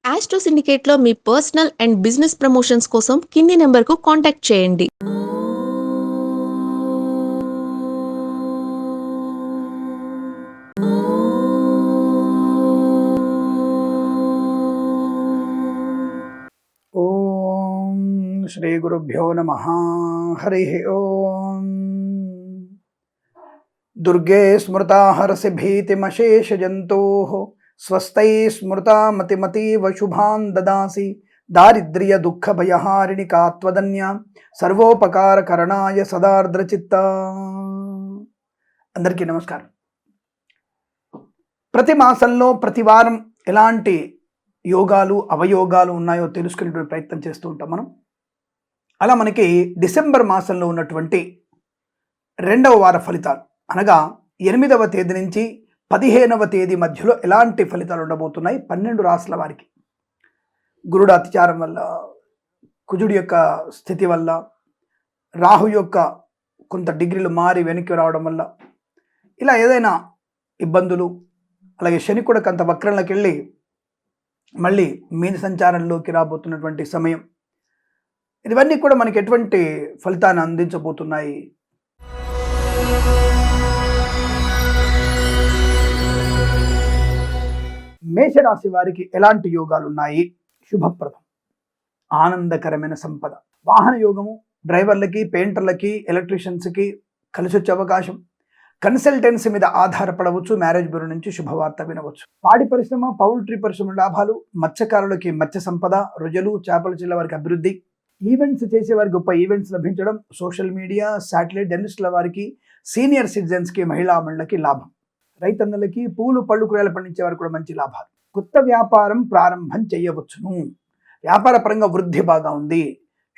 Astro సిండికేట్లో మీ personal and business promotions కోసం కింది నెంబర్కు కాంటాక్ట్ చేయండి. ఓం శ్రీ గురుభ్యో నమః. హరి ఓం. దుర్గే స్మృతా హరసి భీతిమశేష జంతోః స్వస్తై స్మృతా మతిమతీవ శుభాన్ దదాసి దారిద్ర్య దుఃఖ భయహారిణి కాత్వదన్య సర్వోపకార కరణాయ సదార్ద్రచిత్త. అందరికీ నమస్కారం. ప్రతి మాసంలో ప్రతి వారం ఎలాంటి యోగాలు అవయోగాలు ఉన్నాయో తెలుసుకునేటువంటి ప్రయత్నం చేస్తూ ఉంటాం మనం. అలా మనకి డిసెంబర్ మాసంలో ఉన్నటువంటి 2వ వార ఫలితాలు అనగా 8వ తేదీ నుంచి 15వ తేదీ మధ్యలో ఎలాంటి ఫలితాలు ఉండబోతున్నాయి 12 రాశుల వారికి. గురుడు అతిచారం వల్ల, కుజుడి యొక్క స్థితి వల్ల, రాహు యొక్క కొంత డిగ్రీలు మారి వెనక్కి రావడం వల్ల ఇలా ఏదైనా ఇబ్బందులు, అలాగే శని కూడా కొంత వక్రంలోకి వెళ్ళి మళ్ళీ మీన సంచారంలోకి రాబోతున్నటువంటి సమయం, ఇవన్నీ కూడా మనకి ఎటువంటి ఫలితాన్ని అందించబోతున్నాయి? మేషరాశి వారికి ఎలాంటి యోగాలు ఉన్నాయి? శుభప్రదం, ఆనందకరమైన సంపద, వాహన యోగము, డ్రైవర్లకి, పెయింటర్లకి, ఎలక్ట్రీషియన్స్కి కలిసి వచ్చే అవకాశం, కన్సల్టెన్సీ మీద ఆధారపడవచ్చు, మ్యారేజ్ బ్యూరో నుంచి శుభవార్త వినవచ్చు, పాడి పరిశ్రమ, పౌల్ట్రీ పరిశ్రమ లాభాలు, మత్స్యకారులకి మత్స్య సంపద, రొయ్యలు, చేపల చిల్ల వారికి అభివృద్ధి, ఈవెంట్స్ చేసే వారికి గొప్ప ఈవెంట్స్ లభించడం, సోషల్ మీడియా, శాటిలైట్ జర్నలిస్టుల వారికి, సీనియర్ సిటిజన్స్కి, మహిళా మండలికి లాభం, రైతన్నలకి, పూలు పళ్ళు కూరగాయలు పండించే వారికి కూడా మంచి లాభాలు, కొత్త వ్యాపారం ప్రారంభం చేయవచ్చును, వ్యాపార పరంగా వృద్ధి బాగా ఉంది,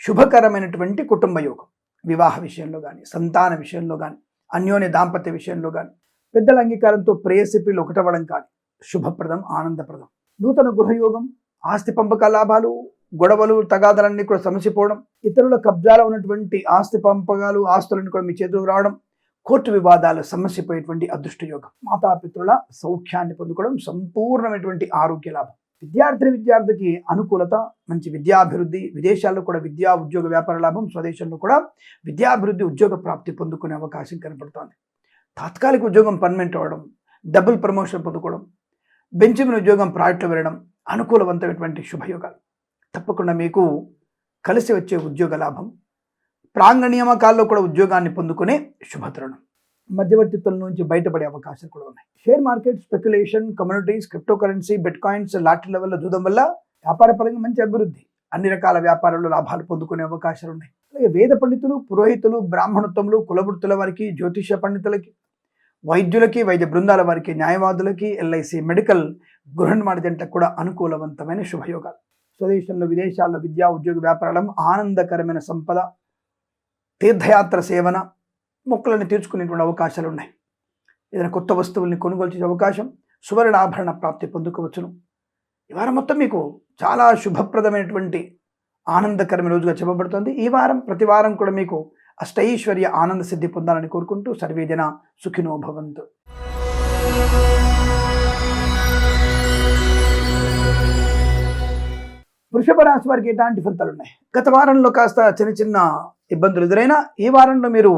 శుభకరమైనటువంటి కుటుంబ యోగం, వివాహ విషయంలో కానీ, సంతాన విషయంలో కానీ, అన్యోన్య దాంపత్య విషయంలో కానీ, పెద్దల అంగీకారంతో ప్రేయసిపిలు ఒకటవడం కానీ శుభప్రదం, ఆనందప్రదం, నూతన గృహయోగం, ఆస్తి పంపక లాభాలు, గొడవలు తగాదలన్నీ కూడా సమసిపోవడం, ఇతరుల కబ్జాలో ఉన్నటువంటి ఆస్తి పంపకాలు, ఆస్తులన్నీ కూడా మీ చేతులకు రావడం, కోర్టు వివాదాలు సమస్యపోయేటువంటి అదృష్ట యోగం, మాతాపితృల సౌఖ్యాన్ని పొందుకోవడం, సంపూర్ణమైనటువంటి ఆరోగ్య లాభం, విద్యార్థికి అనుకూలత, మంచి విద్యాభివృద్ధి, విదేశాల్లో కూడా విద్యా ఉద్యోగ వ్యాపార లాభం, స్వదేశంలో కూడా విద్యాభివృద్ధి ఉద్యోగ ప్రాప్తి పొందుకునే అవకాశం కనపడుతోంది, తాత్కాలిక ఉద్యోగం పర్మనెంట్ అవ్వడం, డబుల్ ప్రమోషన్ పొందుకోవడం, బెంచమిన్ ఉద్యోగం ప్రాజెక్టులో వెళ్ళడం, అనుకూలవంతమైనటువంటి శుభయోగాలు. తప్పకుండా మీకు కలిసి వచ్చే ఉద్యోగ లాభం, ప్రాంగణ నియామకాల్లో కూడా ఉద్యోగాన్ని పొందుకునే శుభతరుణం, మధ్యవర్తిత్వం నుంచి బయటపడే అవకాశాలు కూడా ఉన్నాయి. Share market, speculation, communities, crypto currency, bitcoins, లాటరీల వల్ల దూదం వల్ల వ్యాపార పరంగా మంచి అభివృద్ధి, అన్ని రకాల వ్యాపారాల్లో లాభాలు పొందుకునే అవకాశాలు ఉన్నాయి. అలాగే వేద పండితులు, పురోహితులు, బ్రాహ్మణత్వములు, కులవృత్తుల వారికి, జ్యోతిష పండితులకి, వైద్యులకి, వైద్య బృందాల వారికి, న్యాయవాదులకి, ఎల్ఐసి, మెడికల్, గృహ నిర్మాణ జంటకు కూడా అనుకూలవంతమైన శుభయోగాలు, స్వదేశంలో విదేశాల్లో విద్యా ఉద్యోగ వ్యాపారాలను, ఆనందకరమైన సంపద, తీర్థయాత్ర సేవన, మొక్కలను తీర్చుకునేటువంటి అవకాశాలు ఉన్నాయి. ఏదైనా కొత్త వస్తువుల్ని కొనుగోలు చేసే అవకాశం, సువర్ణాభరణ ప్రాప్తి పొందుకోవచ్చును. ఈ వారం మొత్తం మీకు చాలా శుభప్రదమైనటువంటి ఆనందకరమైన రోజుగా చెప్పబడుతుంది. ఈ వారం ప్రతి వారం కూడా మీకు అష్టైశ్వర్య ఆనంద సిద్ధి పొందాలని కోరుకుంటూ సర్వేజన సుఖినో భవంతు. వృషభ రాశి వారికి ఎలాంటి ఫలితాలు ఉన్నాయి? గత వారంలో కాస్త చిన్న ఇబ్బందులు ఎదురైనా ఈ వారంలో మీరు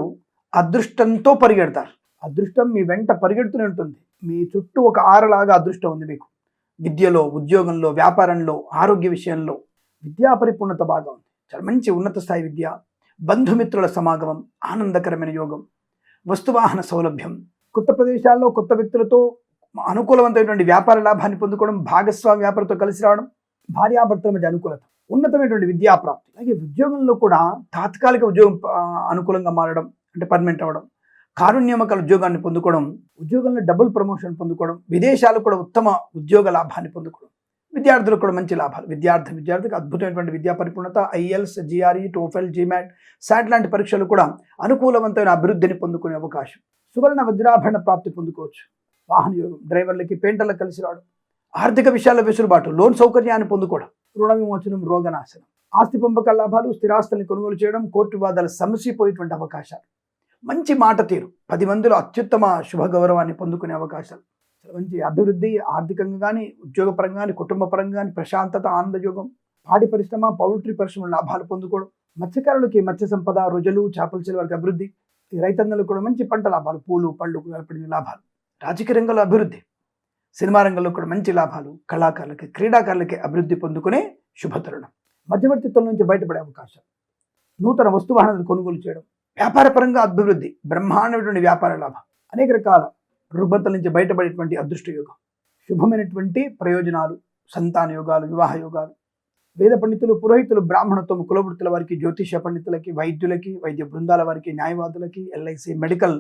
అదృష్టంతో పరిగెడతారు. అదృష్టం మీ వెంట పరిగెడుతూనే ఉంటుంది. మీ చుట్టూ ఒక ఆరలాగా అదృష్టం ఉంది మీకు. విద్యలో, ఉద్యోగంలో, వ్యాపారంలో, ఆరోగ్య విషయంలో విద్యా పరిపూర్ణత బాగా ఉంది. చాలా మంచి ఉన్నత స్థాయి విద్య, బంధుమిత్రుల సమాగమం, ఆనందకరమైన యోగం, వస్తువాహన సౌలభ్యం, కొత్త ప్రదేశాల్లో కొత్త వ్యక్తులతో అనుకూలవంతమైనటువంటి వ్యాపార లాభాన్ని పొందుకోవడం, భాగస్వామి వ్యాపారంతో కలిసి రావడం, భార్యాభర్తల మధ్య అనుకూలత, ఉన్నతమైనటువంటి విద్యా ప్రాప్తి, అలాగే ఉద్యోగంలో కూడా తాత్కాలిక ఉద్యోగం అనుకూలంగా మారడం, అంటే పర్మనెంట్ అవ్వడం, కారుణ్యమకల ఉద్యోగాన్ని పొందుకోవడం, ఉద్యోగంలో డబుల్ ప్రమోషన్ పొందుకోవడం, విదేశాలు కూడా ఉత్తమ ఉద్యోగ లాభాన్ని పొందుకోవడం, విద్యార్థులకు కూడా మంచి లాభాలు, విద్యార్థికి అద్భుతమైనటువంటి విద్యా పరిపూర్ణత, IELTS, GRE, TOEFL, GMAT, SAT లాంటి పరీక్షలు కూడా అనుకూలవంతమైన అభివృద్ధిని పొందుకునే అవకాశం, సువర్ణ వజ్రాభరణ ప్రాప్తి పొందుకోవచ్చు, వాహన యోగం, డ్రైవర్లకి, పెయింటర్లకు కలిసి రావడం, ఆర్థిక విషయాల వెసులుబాటు, లోన్ సౌకర్యాన్ని పొందుకోవడం, రుణ విమోచనం, రోగనాశనం, ఆస్తి పంపక లాభాలు, స్థిరాస్తుల్ని కొనుగోలు చేయడం, కోర్టు వివాదాలు సమసిపోయేటువంటి అవకాశాలు, మంచి మాట తీరు, 10 మందిలో అత్యుత్తమ శుభ గౌరవాన్ని పొందుకునే అవకాశాలు, మంచి అభివృద్ధి ఆర్థికంగా కానీ, ఉద్యోగపరంగా కానీ, కుటుంబ పరంగా కానీ, ప్రశాంతత, ఆనందయోగం, పాడి పరిశ్రమ, పౌల్ట్రీ పరిశ్రమ లాభాలు పొందుకోవడం, మత్స్యకారులకి మత్స్య సంపద, రొయ్యలు, చేపల చెరువు వారికి అభివృద్ధి, ఈ రైతన్నలకు కూడా మంచి పంట లాభాలు, పూలు పళ్ళు ఏర్పడిన లాభాలు, రాజకీయ రంగంలో అభివృద్ధి, సినిమా రంగంలో కూడా మంచి లాభాలు, కళాకారులకి, క్రీడాకారులకి అభివృద్ధి పొందుకునే శుభతరుణం. మధ్యవర్తిత్వం నుంచి బయటపడే అవకాశం, నూతన వస్తు వాహనాలు కొనుగోలు చేయడం, వ్యాపార పరంగా అభివృద్ధి, బ్రహ్మాండమైనటువంటి వ్యాపార లాభం, అనేక రకాల రుగ్మతల నుంచి బయటపడేటువంటి అదృష్ట యోగం, శుభమైనటువంటి ప్రయోజనాలు, సంతాన యోగాలు, వివాహ యోగాలు, వేద పండితులు, పురోహితులు, బ్రాహ్మణత్వం, కులవృత్తుల వారికి, జ్యోతిష పండితులకి, వైద్యులకి, వైద్య బృందాల వారికి, న్యాయవాదులకి, ఎల్ఐసి, మెడికల్,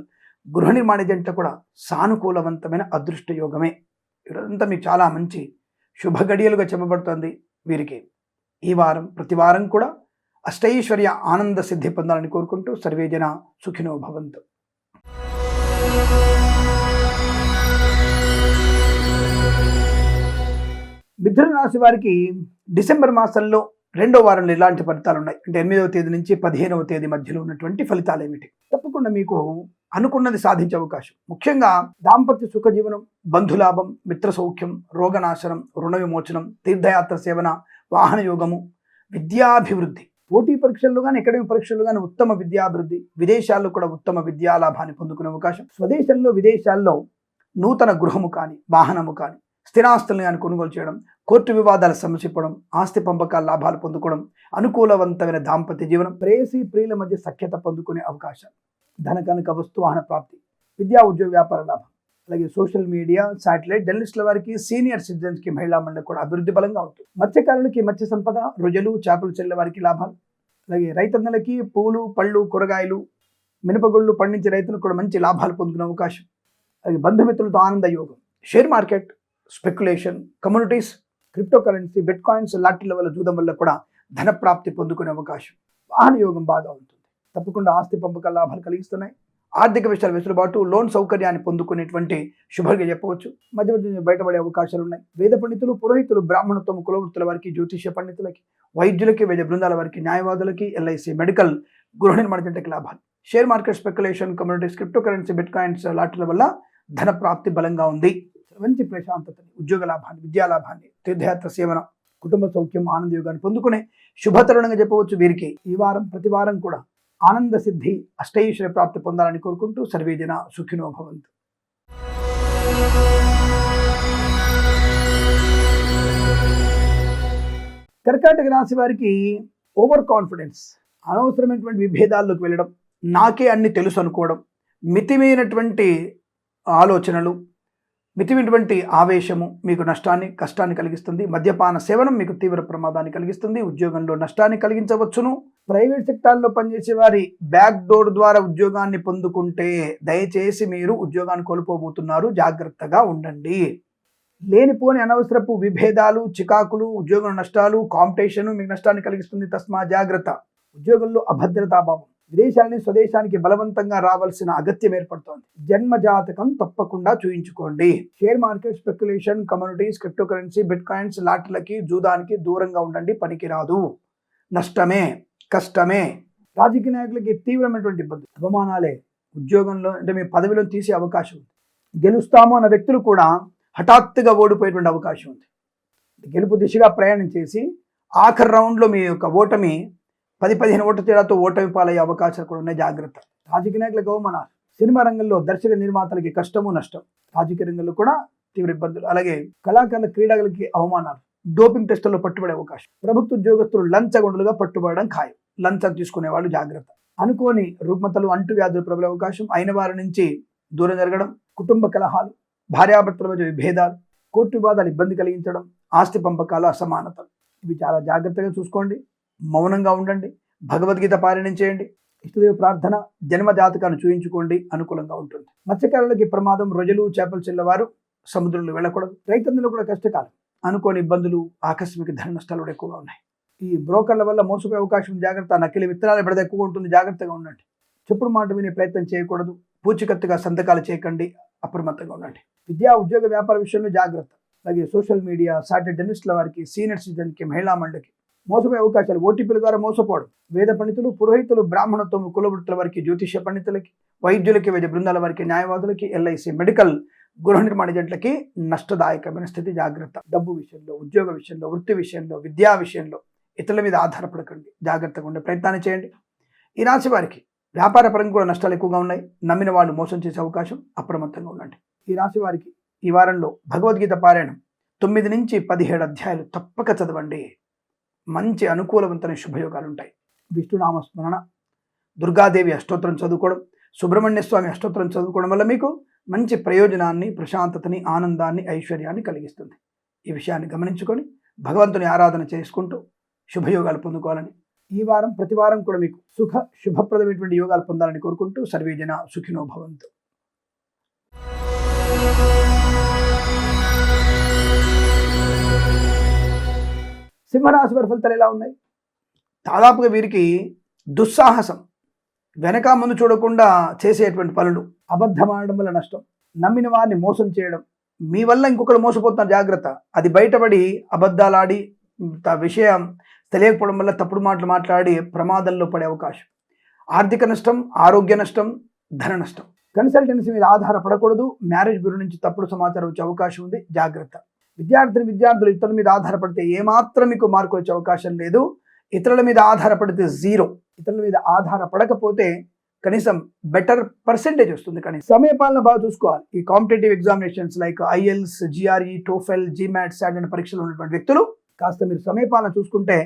గృహ నిర్మాణ జంట కూడా సానుకూలవంతమైన అదృష్ట యోగమే. ఇదంతా మీకు చాలా మంచి శుభ గడియలుగా చెప్పబడుతుంది. వీరికి ఈ వారం ప్రతి వారం కూడా అష్టైశ్వర్య ఆనంద సిద్ధి పొందాలని కోరుకుంటూ సర్వేజన సుఖినో భవంతు. మిథున రాశి వారికి డిసెంబర్ మాసంలో 2వ వారంలో ఎలాంటి ఫలితాలు ఉన్నాయి అంటే 8వ తేదీ నుంచి 15వ తేదీ మధ్యలో ఉన్నటువంటి ఫలితాలు ఏమిటి? తప్పకుండా మీకు అనుకున్నది సాధించే అవకాశం, ముఖ్యంగా దాంపత్య సుఖ జీవనం, బంధులాభం, మిత్ర సౌఖ్యం, రోగనాశనం, రుణ విమోచనం, తీర్థయాత్ర సేవన, వాహన యోగము, విద్యాభివృద్ధి, పోటీ పరీక్షల్లో కానీ అకాడమిక్ పరీక్షల్లో కానీ ఉత్తమ విద్యాభివృద్ధి, విదేశాల్లో కూడా ఉత్తమ విద్యాలాభాన్ని పొందుకునే అవకాశం, స్వదేశంలో విదేశాల్లో నూతన గృహము కానీ, వాహనము కానీ, స్థిరాస్తులను కానీ కొనుగోలు చేయడం, కోర్టు వివాదాల సమసిపోవడం, ఆస్తి పంపకాల లాభాలు పొందుకోవడం, అనుకూలవంతమైన దాంపత్య జీవనం, ప్రేయసి ప్రియుల మధ్య సఖ్యత పొందుకునే అవకాశం, ధన కనుక వస్తు వాహన ప్రాప్తి, విద్యా ఉద్యోగ వ్యాపార లాభం, అలాగే సోషల్ మీడియా, శాటిలైట్, జర్నలిస్టుల వారికి, సీనియర్ సిటిజన్స్కి, మహిళా మండలికి కూడా అభివృద్ధి బలంగా ఉంటుంది. మత్స్యకారులకి మత్స్య సంపద, రొయ్యలు, చేపలు చెల్లె వారికి లాభాలు, అలాగే రైతన్నలకి పూలు పళ్ళు కూరగాయలు, మినపగుళ్ళు పండించే రైతులకు కూడా మంచి లాభాలు పొందుకునే అవకాశం, అలాగే బంధుమిత్రులతో ఆనంద యోగం, share market, speculation, communities, crypto currency, bitcoins, లాటరీల వల్ల జూదం వల్ల కూడా ధన ప్రాప్తి పొందుకునే అవకాశం, వాహన యోగం బాగా ఉంటుంది. తప్పకుండా ఆస్తి పంపకాల లాభాలు కలిగిస్తున్నాయి. ఆర్థిక విషయాల వెసులుబాటు, లోన్ సౌకర్యాన్ని పొందుకునేటువంటి శుభంగా చెప్పవచ్చు. మధ్య మధ్య బయటపడే అవకాశాలు ఉన్నాయి. వేద పండితులు, పురోహితులు, బ్రాహ్మణత్వం, కులవృత్తుల వారికి, జ్యోతిష పండితులకి, వైద్యులకి, వైద్య బృందాల వారికి, న్యాయవాదులకి, ఎల్ఐసి, మెడికల్, గృహ నిర్మాణ జంటకి లాభాలు, share market, speculation, communities, crypto currency, bitcoins, లాటరీల వల్ల ధన ప్రాప్తి బలంగా ఉంది. మంచి ప్రశాంతతని, ఉద్యోగ లాభాన్ని, విద్యా లాభాన్ని, తీర్థయాత్ర సేవన, కుటుంబ సౌఖ్యం, ఆనంద యోగాన్ని పొందుకునే శుభతరుణంగా చెప్పవచ్చు. వీరికి ఈ వారం ప్రతి వారం కూడా ఆనంద సిద్ధి, అష్టైశ్వర్య ప్రాప్తి పొందాలని కోరుకుంటూ సర్వేజన సుఖినో భవంతు. కర్కాటక రాశి వారికి ఓవర్ కాన్ఫిడెన్స్, అనవసరమైనటువంటి విభేదాల్లోకి వెళ్ళడం, నాకే అన్ని తెలుసు అనుకోవడం, మితిమైనటువంటి ఆలోచనలు, మితిమైనటువంటి ఆవేశము మీకు నష్టాన్ని, కష్టాన్ని కలిగిస్తుంది. మద్యపాన సేవనం మీకు తీవ్ర ప్రమాదాన్ని కలిగిస్తుంది. ఉద్యోగంలో నష్టాన్ని కలిగించవచ్చును. ప్రైవేట్ సెక్టార్లో పనిచేసే వారి బ్యాక్ డోర్ ద్వారా ఉద్యోగాన్ని పొందుకుంటే దయచేసి మీరు ఉద్యోగాన్ని కోల్పోబోతున్నారు, జాగ్రత్తగా ఉండండి. లేనిపోని అనవసరపు విభేదాలు, చికాకులు, ఉద్యోగం నష్టాలు, కాంపిటీషన్ మీకు నష్టాన్ని కలిగిస్తుంది. తస్మా జాగ్రత్త. ఉద్యోగంలో అభద్రతాభావం, విదేశాలని స్వదేశానికి బలవంతంగా రావాల్సిన అగత్యం ఏర్పడుతోంది. జన్మ జాతకం తప్పకుండా చూయించుకోండి. Share market, speculation, communities, crypto currency, bitcoins, లాటరీలకి, జూదానికి దూరంగా ఉండండి. పనికిరాదు, నష్టమే, కష్టమే. రాజకీయ నాయకులకి తీవ్రమైనటువంటి ఇబ్బంది, అవమానాలే. ఉద్యోగంలో అంటే మీ పదవిలో తీసే అవకాశం ఉంది. గెలుస్తాము అన్న వ్యక్తులు కూడా హఠాత్తుగా ఓడిపోయేటువంటి అవకాశం ఉంది. గెలుపు దిశగా ప్రయాణం చేసి ఆఖరి రౌండ్లో మీ యొక్క ఓటమి 10-15 ఓట్ల తేడాతో ఓటమి పాలయ్యే అవకాశాలు కూడా ఉన్నాయి. జాగ్రత్త. రాజకీయ నాయకులకు అవమానాలు, సినిమా రంగంలో దర్శక నిర్మాతలకి కష్టము, నష్టం, రాజకీయ రంగంలో కూడా తీవ్ర ఇబ్బందులు, అలాగే కళాకారుల, క్రీడాకులకి అవమానాలు, డోపింగ్ టెస్టుల్లో పట్టుబడే అవకాశం, ప్రభుత్వ ఉద్యోగస్తులు లంచగొండలుగా పట్టుబడడం ఖాయం, లంచం తీసుకునే వాళ్ళు జాగ్రత్త. అనుకోని రుగ్మతలు, అంటువ్యాధులు ప్రబలే అవకాశం, అయిన వారి నుంచి దూరం జరగడం, కుటుంబ కలహాలు, భార్యాభర్తల మధ్య విభేదాలు, కోర్టు వివాదాలు ఇబ్బంది కలిగించడం, ఆస్తి పంపకాలు, అసమానత, ఇవి చాలా జాగ్రత్తగా చూసుకోండి. మౌనంగా ఉండండి. భగవద్గీత పారాయణం చేయండి. ఇష్టదేవ ప్రార్థన, జన్మ జాతకాన్ని చూయించుకోండి, అనుకూలంగా ఉంటుంది. మత్స్యకారులకి ప్రమాదం, రొయ్యలు, చేపలు చెల్లవారు సముద్రంలో వెళ్ళకూడదు. రైతన్నులు కూడా కష్టకాలం, అనుకోని ఇబ్బందులు, ఆకస్మిక ధన నష్టాలు కూడా ఎక్కువగా ఉన్నాయి. ఈ బ్రోకర్ల వల్ల మోసపోయే అవకాశం, జాగ్రత్త. నకిలీ విత్తనాల బెడద ఎక్కువగా ఉంటుంది, జాగ్రత్తగా ఉండండి. చెప్పుడు మాట వినే ప్రయత్నం చేయకూడదు. పూచికత్తుగా సంతకాలు చేయకండి, అప్రమత్తంగా ఉండండి. విద్యా ఉద్యోగ వ్యాపార విషయంలో జాగ్రత్త. అలాగే సోషల్ మీడియా, శాటిలైట్, జర్నలిస్టుల వారికి, సీనియర్ సిటిజన్కి, మహిళా మండలికి మోసపోయే అవకాశాలు, ఓటీపీల ద్వారా మోసపోవడం. వేద పండితులు, పురోహితులు, బ్రాహ్మణత్వం, కులవృత్తుల వారికి, జ్యోతిష పండితులకి, వైద్యులకి, వైద్య బృందాల వారికి, న్యాయవాదులకి, ఎల్ఐసి, మెడికల్, గృహ నిర్మాణ ఏజెంట్లకి నష్టదాయకమైన స్థితి, జాగ్రత్త. డబ్బు విషయంలో, ఉద్యోగ విషయంలో, వృత్తి విషయంలో, విద్యా విషయంలో ఇతరుల మీద ఆధారపడకండి, జాగ్రత్తగా ఉండే ప్రయత్నాన్ని చేయండి. ఈ రాశి వారికి వ్యాపార పరంగా కూడా నష్టాలు ఎక్కువగా ఉన్నాయి. నమ్మిన వాళ్ళు మోసం చేసే అవకాశం, అప్రమత్తంగా ఉండండి. ఈ రాశి వారికి ఈ వారంలో భగవద్గీత పారాయణం 9 నుంచి 17 అధ్యాయాలు తప్పక చదవండి. మంచి అనుకూలవంతమైన శుభయోగాలు ఉంటాయి. విష్ణునామ స్మరణ, దుర్గాదేవి అష్టోత్తరం చదువుకోవడం, సుబ్రహ్మణ్య స్వామి అష్టోత్తరం చదువుకోవడం వల్ల మీకు మంచి ప్రయోజనాన్ని, ప్రశాంతతని, ఆనందాన్ని, ఐశ్వర్యాన్ని కలిగిస్తుంది. ఈ విషయాన్ని గమనించుకొని భగవంతుని ఆరాధన చేసుకుంటూ శుభయోగాలు పొందుకోవాలని, ఈ వారం ప్రతి వారం కూడా మీకు శుభప్రదమైనటువంటి యోగాలు పొందాలని కోరుకుంటూ సర్వేజన సుఖినో భవంతు. సింహరాశి వారి ఫలితాలు ఎలా ఉన్నాయి? దాదాపుగా వీరికి దుస్సాహసం, వెనక ముందు చూడకుండా చేసేటువంటి పనులు, అబద్ధమాడడం వల్ల నష్టం, నమ్మిన వారిని మోసం చేయడం, మీ వల్ల ఇంకొకరు మోసపోతున్నారు, జాగ్రత్త. అది బయటపడి అబద్ధాలాడి విషయం తెలియకపోవడం వల్ల తప్పుడు మాటలు మాట్లాడి ప్రమాదంలో పడే అవకాశం, ఆర్థిక నష్టం, ఆరోగ్య నష్టం, ధన నష్టం. కన్సల్టెన్సీ మీద ఆధారపడకూడదు. మ్యారేజ్ బ్యూరో నుంచి తప్పుడు సమాచారం వచ్చే అవకాశం ఉంది, జాగ్రత్త. విద్యార్థులు ఇతరుల మీద ఆధారపడితే ఏమాత్రం మీకు మార్కులు వచ్చే అవకాశం లేదు. ఇతరుల మీద ఆధారపడితే 0. ఇతరుల మీద ఆధారపడకపోతే కనీసం బెటర్ పర్సెంటేజ్ వస్తుంది. కానీ సమయపాలన బాగా చూసుకోవాలి. ఈ competitive examinations like IELTS, GRE, TOEFL, GMAT, SAT అనే పరీక్షలు ఉన్నటువంటి వ్యక్తులు కాస్త మీరు సమయపాలన చూసుకుంటే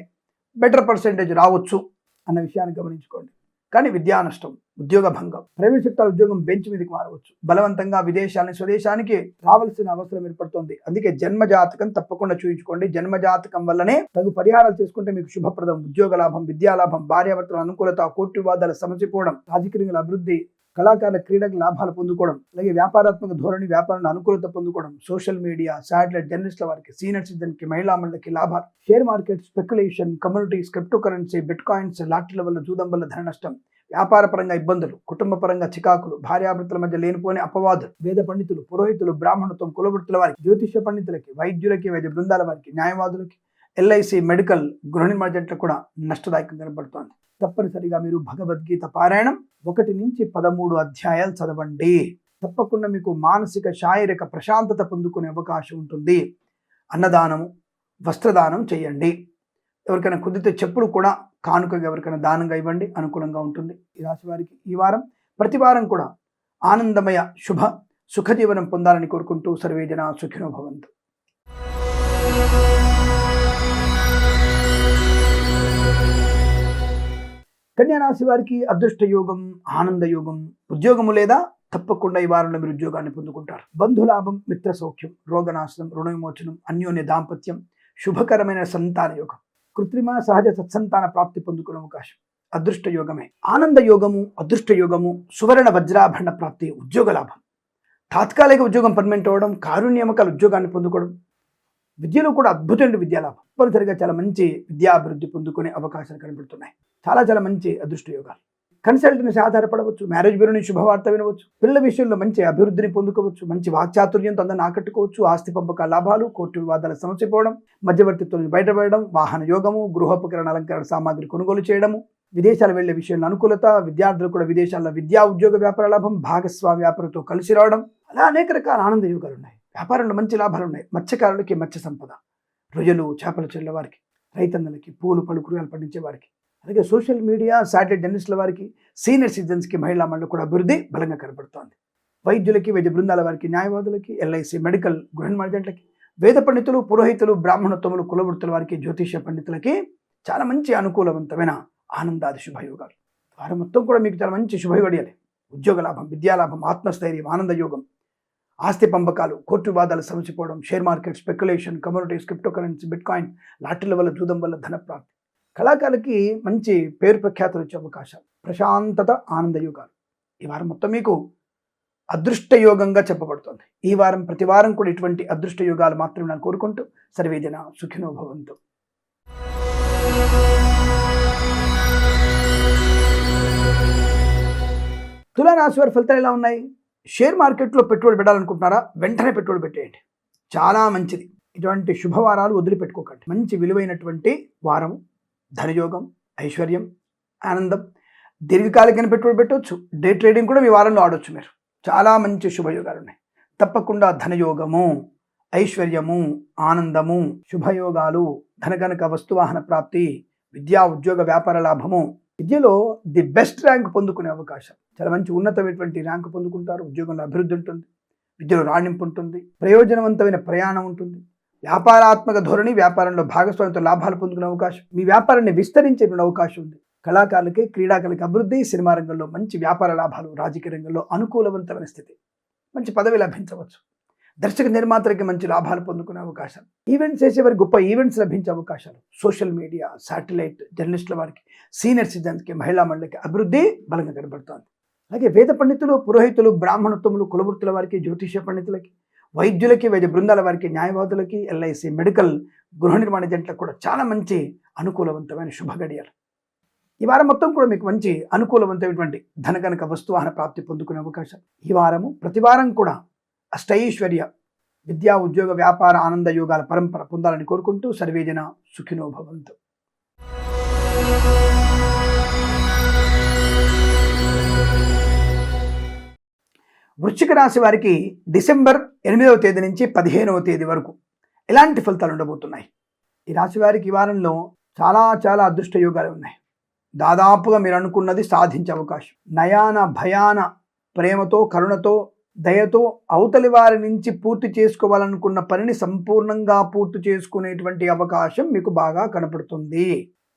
బెటర్ పర్సెంటేజ్ రావచ్చు అన్న విషయాన్ని గమనించుకోండి. కానీ విద్యా నష్టం, ఉద్యోగ భంగం, ప్రైవేట్ సెక్టర్ ఉద్యోగం బెంచ్ మీదకి మారవచ్చు, బలవంతంగా విదేశాలని స్వదేశానికి రావాల్సిన అవసరం ఏర్పడుతుంది. అందుకే జన్మజాతకం తప్పకుండా చూయించుకోండి. జన్మజాతకం వల్లనే తగు పరిహారాలు చేసుకుంటే మీకు శుభప్రదం. ఉద్యోగ లాభం, విద్యా లాభం, భార్యాభర్తల అనుకూలత, కోర్టు వివాదాలు సమసిపోవడం, రాజకీయ అభివృద్ధి, కళాకారుల క్రీడకు లాభాలు పొందుకోవడం, అలాగే వ్యాపారాత్మక ధోరణి, వ్యాపారంలో అనుకూలత పొందుకోవడం, సోషల్ మీడియా, శాటిలైట్ జర్నలిస్టుల వారికి, సీనియర్ సిటిజన్కి, మహిళా మండలికి లాభాలు, share market, speculation, communities, crypto currency, bitcoins, లాటరీల వల్ల, జూదం వల్ల ధన నష్టం, వ్యాపార పరంగా ఇబ్బందులు, కుటుంబ పరంగా చికాకులు, భార్యాభర్తల మధ్య లేనిపోని అపవాదులు, వేద పండితులు, పురోహితులు, బ్రాహ్మణత్వం, కులవృత్తుల వారికి, జ్యోతిష్య పండితులకి, వైద్యులకి, వైద్య బృందాల వారికి, న్యాయవాదులకి, ఎల్ఐసి, మెడికల్, గృహ నిర్మాణ జట్లకు కూడా నష్టదాయకం కనబడుతోంది. తప్పనిసరిగా మీరు భగవద్గీత పారాయణం 1 నుంచి 13 అధ్యాయాలు చదవండి. తప్పకుండా మీకు మానసిక, శారీరక ప్రశాంతత పొందుకునే అవకాశం ఉంటుంది. అన్నదానము, వస్త్రదానం చేయండి. ఎవరికైనా కుదిరితే చెప్పులు కూడా కానుకగా ఎవరికైనా దానంగా ఇవ్వండి, అనుకూలంగా ఉంటుంది. ఈ రాశి వారికి ఈ వారం ప్రతి వారం కూడా ఆనందమయ సుఖజీవనం పొందాలని కోరుకుంటూ సర్వేజన సుఖినో భవంతు. కన్యా రాశి వారికి అదృష్ట యోగం, ఆనంద యోగం. ఉద్యోగము లేదా తప్పకుండా ఈ వారంలో మీరు ఉద్యోగాన్ని పొందుకుంటారు. బంధులాభం, మిత్ర సౌఖ్యం, రోగనాశనం, రుణ విమోచనం, అన్యోన్య దాంపత్యం, శుభకరమైన సంతాన యోగం, కృత్రిమ సహజ సత్సంతాన ప్రాప్తి పొందుకునే అవకాశం అదృష్ట యోగమే. ఆనంద యోగము, అదృష్ట యోగము, సువర్ణ వజ్రాభరణ ప్రాప్తి, ఉద్యోగ లాభం, తాత్కాలిక ఉద్యోగం పర్మనెంట్ అవ్వడం, కారుణ్యమకాల ఉద్యోగాన్ని పొందుకోవడం, విద్యలో కూడా అద్భుతమైన విద్యాలాభం. తప్పనిసరిగా చాలా మంచి విద్యాభివృద్ధి పొందుకునే అవకాశాలు కనబడుతున్నాయి. చాలా మంచి అదృష్ట యోగాలు. కన్సల్టెన్సీ ఆధారపడవచ్చు, మ్యారేజ్ బ్యూరో నుంచి శుభవార్త వినవచ్చు, పిల్లల విషయంలో మంచి అభివృద్ధిని పొందుకోవచ్చు, మంచి వాక్చాతుర్యంతో అందరిని ఆకట్టుకోవచ్చు, ఆస్తి పంపక లాభాలు, కోర్టు వివాదాలు సమసిపోవడం, మధ్యవర్తిత్వం బయటపడడం, వాహన యోగము, గృహోపకరణ అలంకరణ సామాగ్రి కొనుగోలు చేయడము, విదేశాలు వెళ్లే విషయంలో అనుకూలత, విద్యార్థులు కూడా విదేశాల్లో విద్యా ఉద్యోగ వ్యాపార లాభం, భాగస్వామి వ్యాపారంతో కలిసి రావడం, అలా అనేక రకాల ఆనంద యోగాలు ఉన్నాయి. వ్యాపారంలో మంచి లాభాలు ఉన్నాయి. మత్స్యకారులకి మత్స్య సంపద, రొయ్యలు, చేపలు చెల్లె వారికి, రైతన్నలకి, పూలు, పలు కూరగాయలు పండించే వారికి, అలాగే సోషల్ మీడియా, శాటిలైట్ జర్నలిస్టుల వారికి, సీనియర్ సిటిజన్స్కి, మహిళా మండలి కూడా అభివృద్ధి బలంగా కనబడుతోంది. వైద్యులకి, వైద్య బృందాల వారికి, న్యాయవాదులకి, ఎల్ఐసి, మెడికల్, గృహ మార్జెంట్లకి, వేద పండితులు, పురోహితులు, బ్రాహ్మణత్వములు, కులవృత్తుల వారికి, జ్యోతిష్య పండితులకి చాలా మంచి అనుకూలవంతమైన ఆనందాది శుభయోగాలు. వారం మొత్తం కూడా మీకు చాలా మంచి శుభయోగాలు. ఉద్యోగ లాభం, విద్యాలాభం, ఆత్మస్థైర్యం, ఆనంద యోగం, ఆస్తి పంపకాలు, కోర్టు వివాదాలు సమసిపోవడం, share market, speculation, communities, crypto currency, bitcoin, లాటరీల వల్ల, జూదం వల్ల ధన ప్రాప్తి, కళాకారులకి మంచి పేరు ప్రఖ్యాతులు వచ్చే అవకాశాలు, ప్రశాంతత, ఆనంద యోగాలు. ఈ వారం మొత్తం మీకు అదృష్ట యోగంగా చెప్పబడుతుంది. ఈ వారం ప్రతి వారం కూడా ఇటువంటి అదృష్ట యోగాలు మాత్రమే నేను కోరుకుంటూ సర్వేజన సుఖినో భవంతు. తులారాశి వారి ఫలితాలు ఎలా ఉన్నాయి? షేర్ మార్కెట్లో పెట్టుబడి పెట్టాలనుకుంటున్నారా? వెంటనే పెట్టుబడి పెట్టేయండి, చాలా మంచిది. ఇటువంటి శుభవారాలు వదిలిపెట్టుకోకండి. మంచి విలువైనటువంటి వారం, ధనయోగం, ఐశ్వర్యం, ఆనందం. దీర్ఘకాలికమైన పెట్టుబడి పెట్టవచ్చు. డే ట్రేడింగ్ కూడా మీ వారంలో ఆడవచ్చు. మీరు చాలా మంచి శుభయోగాలు ఉన్నాయి. తప్పకుండా ధనయోగము, ఐశ్వర్యము, ఆనందము, శుభయోగాలు, ధనగనక వస్తువాహన ప్రాప్తి, విద్యా ఉద్యోగ వ్యాపార లాభము, విద్యలో ది బెస్ట్ ర్యాంక్ పొందుకునే అవకాశం, చాలా మంచి ఉన్నతమైనటువంటి ర్యాంక్ పొందుకుంటారు. ఉద్యోగంలో అభివృద్ధి ఉంటుంది, విద్యలో రాణింపు ఉంటుంది, ప్రయోజనవంతమైన ప్రయాణం ఉంటుంది, వ్యాపారాత్మక ధోరణి, వ్యాపారంలో భాగస్వామ్యంతో లాభాలు పొందుకునే అవకాశం, మీ వ్యాపారాన్ని విస్తరించే అవకాశం ఉంది. కళాకారులకి, క్రీడాకారులకి అభివృద్ధి, సినిమా రంగంలో మంచి వ్యాపార లాభాలు, రాజకీయ రంగంలో అనుకూలవంతమైన స్థితి, మంచి పదవి లభించవచ్చు. దర్శక నిర్మాతలకి మంచి లాభాలు పొందుకునే అవకాశాలు, ఈవెంట్స్ చేసేవారికి గొప్ప ఈవెంట్స్ లభించే అవకాశాలు, సోషల్ మీడియా, శాటిలైట్, జర్నలిస్టుల వారికి, సీనియర్ సిటిజన్స్కి, మహిళా మండలికి అభివృద్ధి బలంగా కనబడుతోంది. అలాగే వేద పండితులు, పురోహితులు, బ్రాహ్మణోత్తములు, కులవృత్తుల వారికి, జ్యోతిష్య పండితులకి, వైద్యులకి, వైద్య బృందాల వారికి, న్యాయవాదులకి, ఎల్ఐసి, మెడికల్, గృహ నిర్మాణ జంటలకు కూడా చాలా మంచి అనుకూలవంతమైన శుభ గడియలు. ఈ వారం మొత్తం కూడా మీకు మంచి అనుకూలవంతమైనటువంటి ధనగనక వస్తువాహన ప్రాప్తి పొందుకునే అవకాశం. ఈ వారము ప్రతి వారం కూడా అష్టైశ్వర్య, విద్యా ఉద్యోగ వ్యాపార ఆనంద యోగాల పరంపర పొందాలని కోరుకుంటూ సర్వేజన సుఖినో భవంతు. వృశ్చిక రాశి వారికి డిసెంబర్ 8వ తేదీ నుంచి 15వ తేదీ వరకు ఎలాంటి ఫలితాలు ఉండబోతున్నాయి? ఈ రాశి వారికి ఈ వారంలో చాలా చాలా అదృష్ట యోగాలు ఉన్నాయి. దాదాపుగా మీరు అనుకున్నది సాధించే అవకాశం, నయాన భయాన ప్రేమతో, కరుణతో, దయతో అవతలి వారి నుంచి పూర్తి చేసుకోవాలనుకున్న పనిని సంపూర్ణంగా పూర్తి చేసుకునేటువంటి అవకాశం మీకు బాగా కనపడుతుంది.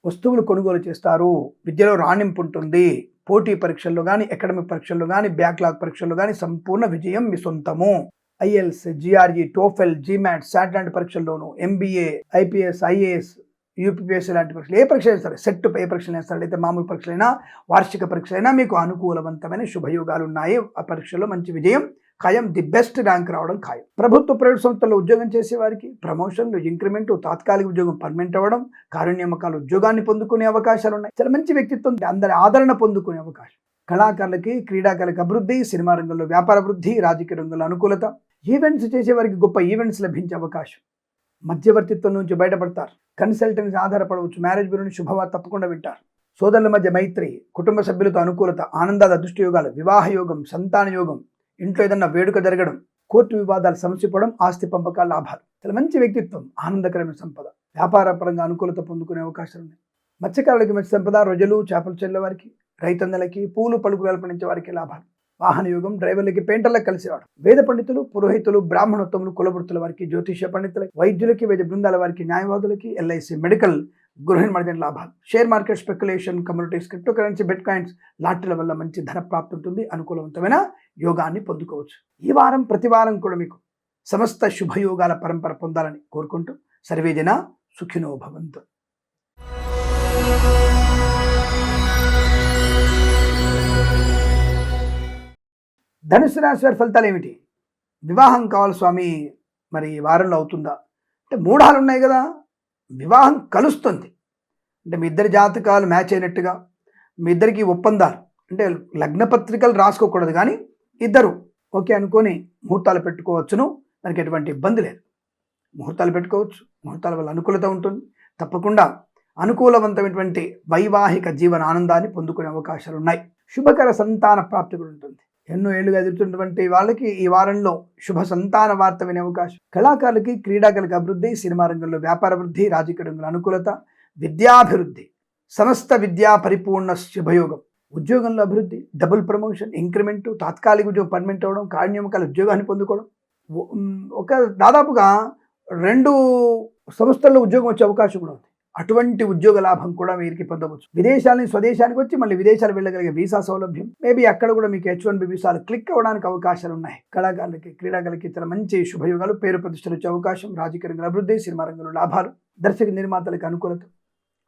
వస్తువులు కొనుగోలు చేస్తారు, విద్యలో రాణింపు ఉంటుంది, పోటీ పరీక్షల్లో కానీ, అకాడమిక్ పరీక్షల్లో కానీ, బ్యాక్లాగ్ పరీక్షల్లో కానీ సంపూర్ణ విజయం మీ సొంతము. IELTS, GRE, TOEFL, GMAT, SAT లాంటి పరీక్షల్లోనూ, ఎంబీఏ, ఐపీఎస్, ఐఏఎస్, యూపీపీఎస్సీ లాంటి పరీక్షలు, ఏ పరీక్ష అయినా సరే, సెట్ ఏ పరీక్షలు అయినా సరే, అయితే మామూలు పరీక్షలైనా, వార్షిక పరీక్షలైనా మీకు అనుకూలవంతమైన శుభయోగాలు ఉన్నాయి. ఆ పరీక్షల్లో మంచి విజయం ఖాయం, ది బెస్ట్ ర్యాంక్ రావడం ఖాయం. ప్రభుత్వ ప్రైవేట్ సంస్థల్లో ఉద్యోగం చేసే వారికి ప్రమోషన్లు, ఇంక్రిమెంట్, తాత్కాలిక ఉద్యోగం పర్మనెంట్ అవ్వడం, కార్యనియామకాలు, ఉద్యోగాన్ని పొందుకునే అవకాశాలు ఉన్నాయి. చాలా మంచి వ్యక్తిత్వం, అందరి ఆదరణ పొందుకునే అవకాశం. కళాకారులకి, క్రీడాకారులకి అభివృద్ధి, సినిమా రంగంలో వ్యాపార అభివృద్ధి, రాజకీయ రంగంలో అనుకూలత, ఈవెంట్స్ చేసే వారికి గొప్ప ఈవెంట్స్ లభించే అవకాశం. మధ్యవర్తిత్వం నుంచి బయటపడతారు, కన్సల్టెన్సీ ఆధారపడవచ్చు, మ్యారేజ్ బ్యూరోని శుభవార్త తప్పకుండా వింటారు. సోదరుల మధ్య మైత్రి, కుటుంబ సభ్యులతో అనుకూలత, ఆనందాల అదృష్ట యోగాలు, వివాహ యోగం, సంతాన యోగం, ఇంట్లో ఏదన్నా వేడుక జరగడం, కోర్టు వివాదాలు సమసిపోవడం, ఆస్తి పంపకాల లాభాలు. చాలా మంచి వ్యక్తిత్వం, ఆనందకరమైన సంపద, వ్యాపార పరంగా అనుకూలత పొందుకునే అవకాశాలు ఉన్నాయి. మత్స్యకారులకి మంచి సంపద, రొయ్యలు, చేపలు చెల్లె వారికి, రైతన్నలకి, పూలు పలుకులు కల్పనించే వారికి లాభాలు. వాహన యోగం, డ్రైవర్లకి, పెయింటర్లకు కలిసేవాడు. వేద పండితులు, పురోహితులు, బ్రాహ్మణోత్తములు, కులవృత్తుల వారికి, జ్యోతిష్య పండితులకి, వైద్యులకి, వైద్య బృందాల వారికి, న్యాయవాదులకి, ఎల్ఐసి, మెడికల్, గృహ నిర్మాణ లాభాలు. Share market, speculation, communities, crypto currency, bitcoins లాంటిల వల్ల మంచి ధన ప్రాప్తి ఉంటుంది, అనుకూలవంతమైన యోగాన్ని పొందుకోవచ్చు. ఈ వారం ప్రతి వారం కూడా మీకు సమస్త శుభయోగాల పరంపర పొందాలని కోరుకుంటూ సర్వేజన సుఖినో భవంతు. ధనుసు రాశి వారి ఫలితాలు ఏమిటి? వివాహం కావాలి స్వామి, మరి వారంలో అవుతుందా అంటే, మూఢాలు ఉన్నాయి కదా, వివాహం కలుస్తుంది అంటే మీ ఇద్దరి జాతకాలు మ్యాచ్ అయినట్టుగా, మీ ఇద్దరికి ఒప్పందాలు అంటే లగ్న పత్రికలు రాసుకోకూడదు, కానీ ఇద్దరు ఓకే అనుకొని ముహూర్తాలు పెట్టుకోవచ్చును, దానికి ఎటువంటి ఇబ్బంది లేదు. ముహూర్తాలు పెట్టుకోవచ్చు, ముహూర్తాల వల్ల అనుకూలత ఉంటుంది. తప్పకుండా అనుకూలవంతమైనటువంటి వైవాహిక జీవన ఆనందాన్ని పొందుకునే అవకాశాలు ఉన్నాయి. శుభకర సంతాన ప్రాప్తి కూడా ఉంటుంది. ఎన్నో ఏళ్ళుగా ఎదుగుతున్నటువంటి వాళ్ళకి ఈ వారంలో శుభ సంతాన వార్త వినే అవకాశం. కళాకారులకి, క్రీడాకారులకి అభివృద్ధి, సినిమా రంగంలో వ్యాపార అభివృద్ధి, రాజకీయ రంగంలో అనుకూలత, విద్యాభివృద్ధి, సమస్త విద్యా పరిపూర్ణ శుభయోగం, ఉద్యోగంలో అభివృద్ధి, డబుల్ ప్రమోషన్, ఇంక్రిమెంట్, తాత్కాలిక ఉద్యోగం పర్మనెంట్ అవ్వడం, కార్యనియామకాల ఉద్యోగాన్ని పొందుకోవడం, ఒక దాదాపుగా 2 సంస్థల్లో ఉద్యోగం వచ్చే అవకాశం కూడా ఉంది. అటువంటి ఉద్యోగ లాభం కూడా వీరికి పొందవచ్చు. విదేశాల నుంచి స్వదేశానికి వచ్చి మళ్ళీ విదేశాలు వెళ్ళగలిగే వీసా సౌలభ్యం, మేబీ అక్కడ కూడా మీకు H1B వీసాలు క్లిక్ అవ్వడానికి అవకాశాలు ఉన్నాయి. కళాకారులకి, క్రీడాకారులకి చాలా మంచి శుభయోగాలు, పేరు ప్రతిష్టలు వచ్చే అవకాశం, రాజకీయ రంగంలో అభివృద్ధి, సినిమా రంగంలో లాభాలు, దర్శక నిర్మాతలకు అనుకూలత,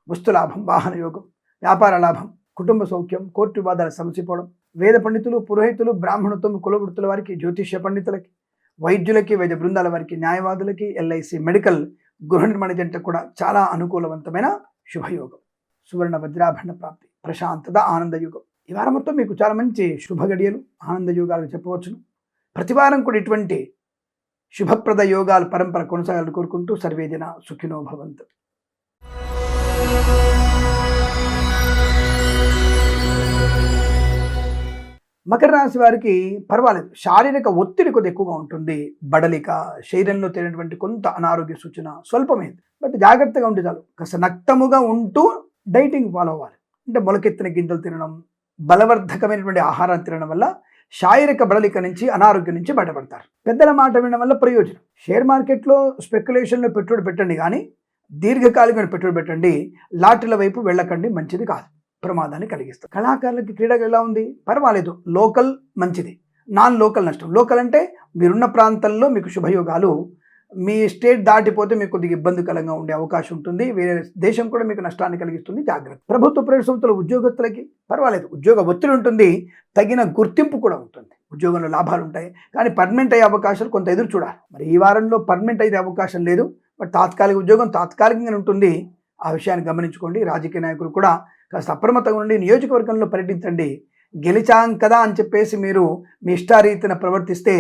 వస్తు లాభం, వాహన యోగం, వ్యాపార లాభం, కుటుంబ సౌఖ్యం, కోర్టు వివాదాలు సమసిపోవడం, వేద పండితులు, పురోహితులు, బ్రాహ్మణోత్తమ, కులవృత్తుల వారికి, జ్యోతిష్య పండితులకి, వైద్యులకి, వైద్య బృందాల వారికి, న్యాయవాదులకి, ఎల్ఐసి, మెడికల్, గృహ నిర్మాణ జంట కూడా చాలా అనుకూలవంతమైన శుభయోగం. సువర్ణ వజ్రాభరణ ప్రాప్తి, ప్రశాంతత, ఆనందయుగం. ఈ వారం మొత్తం మీకు చాలా మంచి శుభ గడియలు, ఆనందయోగాలు చెప్పవచ్చును. ప్రతివారం కూడా ఇటువంటి శుభప్రద యోగాలు పరంపర కొనసాగాలని కోరుకుంటూ సర్వేజన సుఖినో భవంతు. మకర రాశి వారికి పర్వాలేదు, శారీరక ఒత్తిడి కొద్ది ఎక్కువగా ఉంటుంది. బడలిక, శరీరంలో తేలినటువంటి కొంత అనారోగ్య సూచన స్వల్పమైంది. బట్ జాగ్రత్తగా ఉండి చాలు. కాస్త నక్తముగా ఉంటూ డైటింగ్ ఫాలో అవ్వాలి. అంటే మొలకెత్తిన గింజలు తినడం, బలవర్ధకమైనటువంటి ఆహారం తినడం వల్ల శారీరక బడలిక నుంచి, అనారోగ్యం నుంచి బయటపడతారు. పెద్దల మాట వినడం వల్ల ప్రయోజనం. షేర్ మార్కెట్లో స్పెక్యులేషన్లో పెట్టుబడి పెట్టండి, కానీ దీర్ఘకాలికమైన పెట్టుబడి పెట్టండి. లాటరీల వైపు వెళ్ళకండి, మంచిది కాదు, ప్రమాదాన్ని కలిగిస్తుంది. కళాకారులకి క్రీడగా ఎలా ఉంది? పర్వాలేదు, లోకల్ మంచిది, నాన్ లోకల్ నష్టం. లోకల్ అంటే మీరున్న ప్రాంతంలో మీకు శుభయోగాలు, మీ స్టేట్ దాటిపోతే మీకు కొద్దిగా ఇబ్బందికరంగా ఉండే అవకాశం ఉంటుంది. వేరే దేశం కూడా మీకు నష్టాన్ని కలిగిస్తుంది, జాగ్రత్త. ప్రభుత్వ ప్రైవేట్ సంస్థల ఉద్యోగస్తులకి పర్వాలేదు, ఉద్యోగ ఒత్తిడి ఉంటుంది, తగిన గుర్తింపు కూడా ఉంటుంది, ఉద్యోగంలో లాభాలు ఉంటాయి. కానీ పర్మనెంట్ అయ్యే అవకాశాలు కొంత ఎదురు చూడాలి. మరి ఈ వారంలో పర్మనెంట్ అయితే అవకాశం లేదు, బట్ తాత్కాలిక ఉద్యోగం తాత్కాలికంగా ఉంటుంది. ఆ విషయాన్ని గమనించుకోండి. రాజకీయ నాయకులు కూడా కాస్త అప్రమత్తంగా ఉండి నియోజకవర్గంలో పర్యటించండి. గెలిచాం కదా అని చెప్పేసి మీరు మీ ఇష్టారీతిన ప్రవర్తిస్తే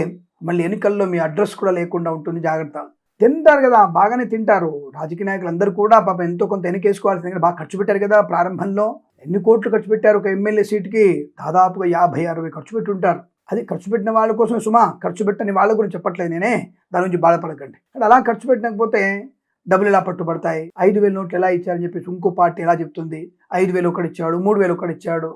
మళ్ళీ ఎన్నికల్లో మీ అడ్రస్ కూడా లేకుండా ఉంటుంది, జాగ్రత్త. తింటారు కదా, బాగానే తింటారు. రాజకీయ నాయకులు అందరూ కూడా పాపం ఎంతో కొంత ఎన్నికేసుకోవాల్సింది, బాగా ఖర్చు పెట్టారు కదా. ప్రారంభంలో ఎన్ని కోట్లు ఖర్చు పెట్టారు? ఒక ఎమ్మెల్యే సీటుకి దాదాపుగా 50-60 ఖర్చు పెట్టి ఉంటారు. అది ఖర్చు పెట్టిన వాళ్ళ కోసం సుమా, ఖర్చు పెట్టని వాళ్ళ గురించి చెప్పట్లేదు నేనే, దాని నుంచి బాధపడకండి. అలా ఖర్చు పెట్టకపోతే డబ్బులు ఎలా పట్టుబడతాయి? 5,000 నోట్లు ఎలా ఇచ్చారని చెప్పేసి ఇంకో పార్టీ ఎలా చెప్తుంది? 5,000 ఒకటి ఇచ్చాడు, 3,000 ఒకటి ఇచ్చాడు,